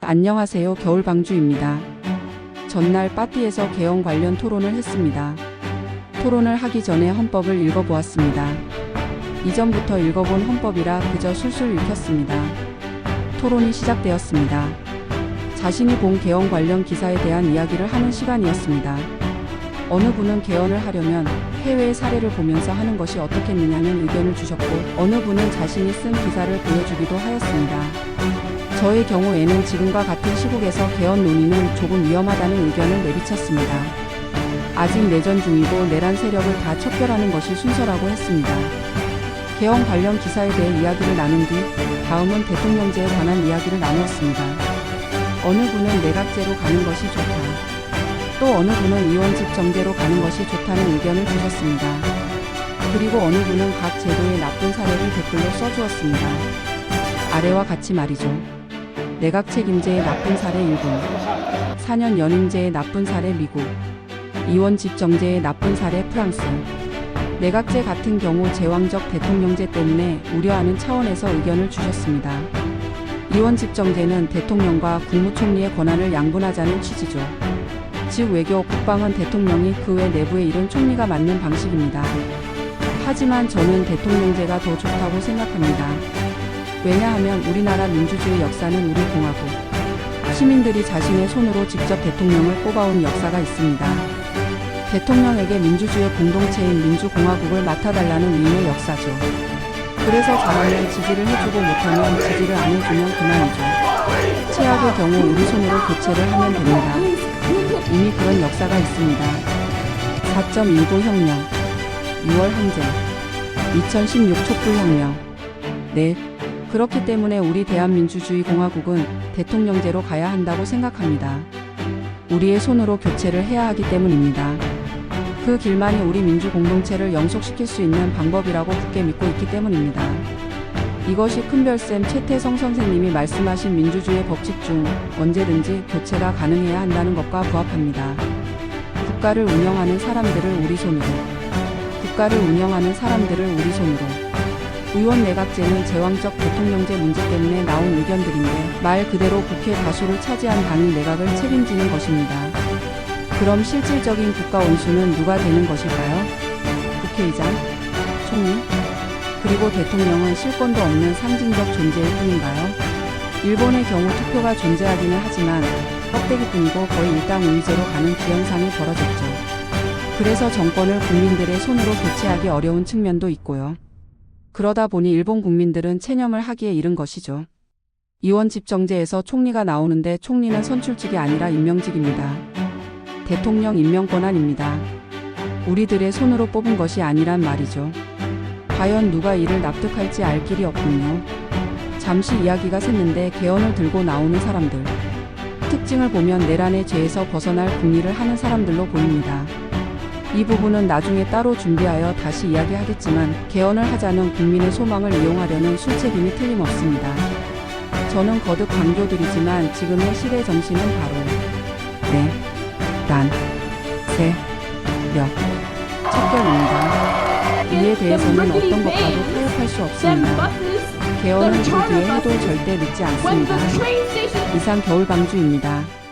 안녕하세요. 겨울방주입니다. 전날 파티에서 개헌 관련 토론을 했습니다. 토론을 하기 전에 헌법을 읽어보았습니다. 이전부터 읽어본 헌법이라 그저 술술 읽혔습니다. 토론이 시작되었습니다. 자신이 본 개헌 관련 기사에 대한 이야기를 하는 시간이었습니다. 어느 분은 개헌을 하려면 해외의 사례를 보면서 하는 것이 어떻겠느냐는 의견을 주셨고, 어느 분은 자신이 쓴 기사를 보여주기도 하였습니다. 저의 경우에는 지금과 같은 시국에서 개헌 논의는 조금 위험하다는 의견을 내비쳤습니다. 아직 내전 중이고 내란 세력을 다 척결하는 것이 순서라고 했습니다. 개헌 관련 기사에 대해 이야기를 나눈 뒤 다음은 대통령제에 관한 이야기를 나누었습니다. 어느 분은 내각제로 가는 것이 좋다. 또 어느 분은 의원직 정제로 가는 것이 좋다는 의견을 주셨습니다. 그리고 어느 분은 각 제도의 나쁜 사례를 댓글로 써주었습니다. 아래와 같이 말이죠. 내각 책임제의 나쁜 사례 일본, 4년 연임제의 나쁜 사례 미국, 의원직 정제의 나쁜 사례 프랑스, 내각제 같은 경우 제왕적 대통령제 때문에 우려하는 차원에서 의견을 주셨습니다. 의원직 정제는 대통령과 국무총리의 권한을 양분하자는 취지죠. 즉 외교, 국방은 대통령이 그 외 내부의 일은 총리가 맡는 방식입니다. 하지만 저는 대통령제가 더 좋다고 생각합니다. 왜냐하면 우리나라 민주주의 역사는 우리 공화국, 시민들이 자신의 손으로 직접 대통령을 뽑아온 역사가 있습니다. 대통령에게 민주주의 공동체인 민주공화국을 맡아달라는 의미의 역사죠. 그래서 잘하면 지지를 해주고 못하면 지지를 안 해주면 그만이죠. 최악의 경우 우리 손으로 교체를 하면 됩니다. 이미 그런 역사가 있습니다. 4.19 혁명, 6월 항쟁, 2016 촛불혁명. 네. 그렇기 때문에 우리 대한민주주의 공화국은 대통령제로 가야 한다고 생각합니다. 우리의 손으로 교체를 해야 하기 때문입니다. 그 길만이 우리 민주 공동체를 영속시킬 수 있는 방법이라고 굳게 믿고 있기 때문입니다. 이것이 큰별쌤 최태성 선생님이 말씀하신 민주주의 법칙 중 언제든지 교체가 가능해야 한다는 것과 부합합니다. 국가를 운영하는 사람들을 우리 손으로, 국가를 운영하는 사람들을 우리 손으로. 의원 내각제는 제왕적 대통령제 문제 때문에 나온 의견들인데 말 그대로 국회 다수를 차지한 당이 내각을 책임지는 것입니다. 그럼 실질적인 국가 원수는 누가 되는 것일까요? 국회의장? 총리? 그리고 대통령은 실권도 없는 상징적 존재일 뿐인가요? 일본의 경우 투표가 존재하기는 하지만 껍데기뿐이고 거의 일당 우위제로 가는 기현상이 벌어졌죠. 그래서 정권을 국민들의 손으로 교체하기 어려운 측면도 있고요. 그러다 보니 일본 국민들은 체념을 하기에 이른 것이죠. 의원직 정제에서 총리가 나오는데 총리는 선출직이 아니라 임명직입니다. 대통령 임명 권한입니다. 우리들의 손으로 뽑은 것이 아니란 말이죠. 과연 누가 이를 납득할지 알 길이 없군요. 잠시 이야기가 샜는데 개헌을 들고 나오는 사람들. 특징을 보면 내란의 죄에서 벗어날 국리를 하는 사람들로 보입니다. 이 부분은 나중에 따로 준비하여 다시 이야기하겠지만 개헌을 하자는 국민의 소망을 이용하려는 술책임이 틀림없습니다. 저는 거듭 강조드리지만 지금의 시대 정신은 바로 내란 세력 척결입니다. 이에 대해서는 어떤 것과도 타협할 수 없습니다. 개헌은 그 뒤에 해도 절대 늦지 않습니다. 이상 겨울방주입니다.